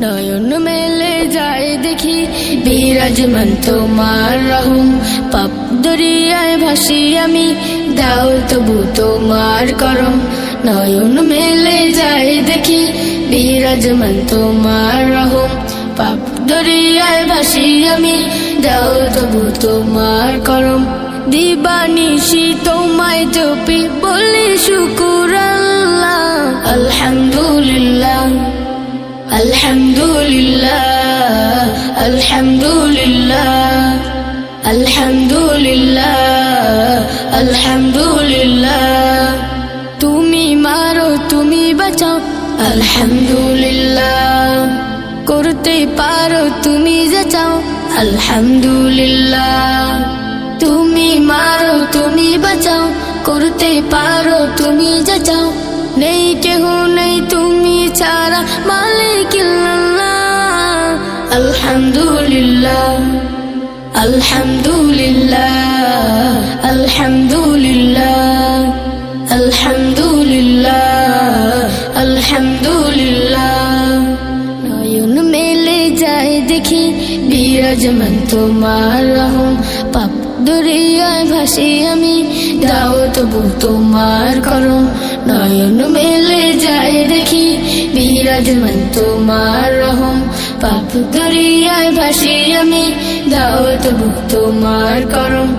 নয়ন মেলে যায় দেখি বিরাজমান তোমার রহম, পাপ দরিয়ায় ভাসি আমি, দাও তবু তোমার করম। নয়ন মেলে যায় দেখি বিরাজমান তোমার রহম, পাপ দরিয়ায় ভাসি আমি, দাও তবু তোমার করম। দিবানিশি তোমায় জপি বলি শুকুর আল্লাহ, আলহামদুলিল্লাহ আলহামদুলিল্লাহ আলহামদুলিল্লাহ আলহামদুলিল্লাহ আলহামদুলিল্লাহ। তুমি মারো তুমি বাঁচাও আলহামদুলিল্লাহ, করতে পারো তুমি যা চাও আলহামদুলিল্লাহ। তুমি মারো তুমি বাঁচাও, করতে পারো তুমি যা চাও, নেই কেহ নেই তুমি ছাড়া মালিকিল্লাহ। আলহামদুলিল্লাহ আলহামদুলিল্লাহ আলহামদুলিল্লাহ আলহামদুলিল্লাহ আলহামদুলিল্লাহ। নয়ন মেলে যায় দেখি বিরাজমান তোমার রহম, পাপ দরিয়ায় ভাসি আমি, দাও তবু তোমার করম। নয়ন মেলে যায় দেখি বিরাজমান তোমার রহম, পাপ দরিয়ায় ভাসি আমি, দাও তবু তোমার করম।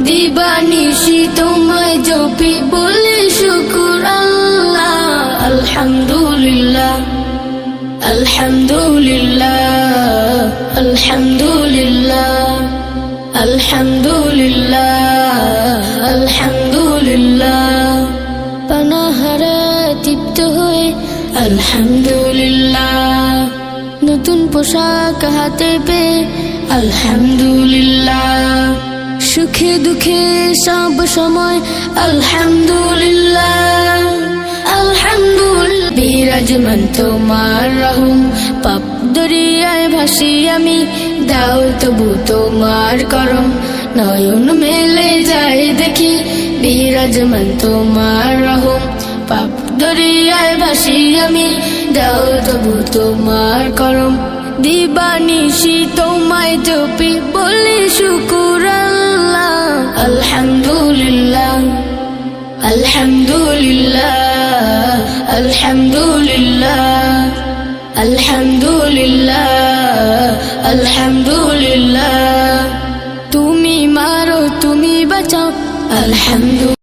দিবানিশি তোমায় জপি বলি শুকুর আল্লাহ, আলহামদুলিল্লাহ আলহামদুলিল্লাহ আলহামদুলিল্লাহ আলহামদুলিল্লাহ আলহামদুলিল্লাহ। পানাহারা তৃপ্ত হয়ে আলহামদুলিল্লাহ, নতুন পোশাক হাতে পেয়ে আলহামদুলিল্লাহ, সুখে দুঃখে সব সময় আলহামদুলিল্লাহ আলহামদুলিল্লাহ। বিরাজমান তোমার রহম, পাপ দরিয়ায় ভাসি আমি, দাও তবু তোমার করম। নয়ন মেলে যায় দেখি বিরাজমান তোমার রহম, পাপ দরিয়ায় ভাসি আমি, দাও তবু তোমার করম। দিবানিশি তোমায় জপি বলি শুকুর আল্লাহ, আলহামদুলিল্লাহ আলহামদুলিল্লাহ আলহামদুলিল্লাহ আলহামদুলিল্লাহ আলহামদুলিল্লাহ। তুমি মারো তুমি বাঁচাও আলহামদুলিল্লাহ।